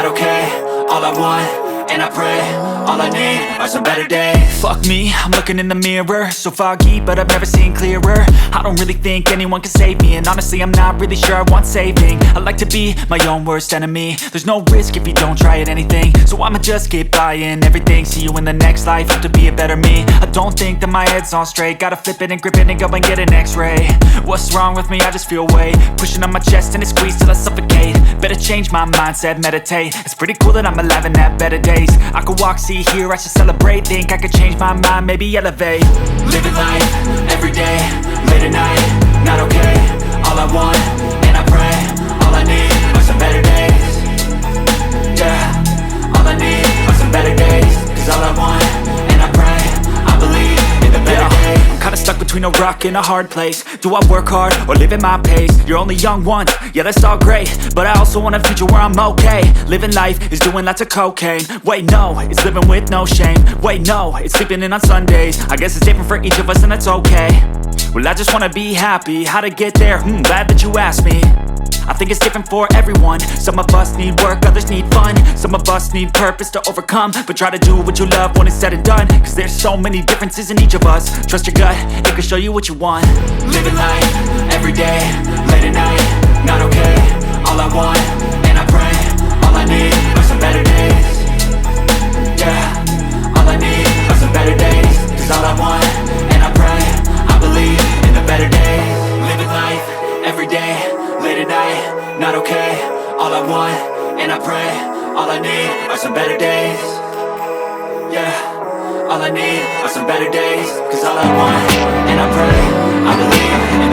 not okay. All I want, and I pray, all I need are some better days. Fuck me, I'm looking in the mirror, so foggy, but I've never seen clearer. I don't really think anyone can save me, and honestly I'm not really sure I want saving. I like to be my own worst enemy. There's no risk if you don't try at anything, so I'ma just get buying everything. See you in the next life, have to be a better me. I don't think that my head's on straight, gotta flip it and grip it and go and get an x-ray. What's wrong with me? I just feel weight pushing on my chest and it squeezes till I suffocate. Better change my mindset, meditate. It's pretty cool that I'm alive and have better days. I could walk, see, hear, I should celebrate. Think I could change my mind, maybe elevate. Living life, everyday, late at night, not okay. All I want, and I pray, all I need are some better days. Yeah, all I need are some better days. Cause all I want, and I pray, I believe in the better days. I'm kinda stuck between a rock and a hard place. Do I work hard or live at my pace? You're only young once, yeah that's all great, but I also want a future where I'm okay. Living life is doing lots of cocaine. Wait no, it's living with no shame. Wait no, it's sleeping in on Sundays. I guess it's different for each of us and that's okay. Well I just wanna be happy, how to get there? Glad that you asked me. I think it's different for everyone. Some of us need work, others need fun. Some of us need purpose to overcome. But try to do what you love when it's said and done. Cause there's so many differences in each of us. Trust your gut, it can show you what you want. Living life, everyday, late at night, not okay. All I want, and I pray, all I need are some better days. Yeah, all I need are some better days. Cause all I want, and I pray, I believe in the better days. Living life, everyday, late at night, not okay. All I want, and I pray, all I need are some better days. Yeah, all I need are some better days. Cause all I want, and I pray, I believe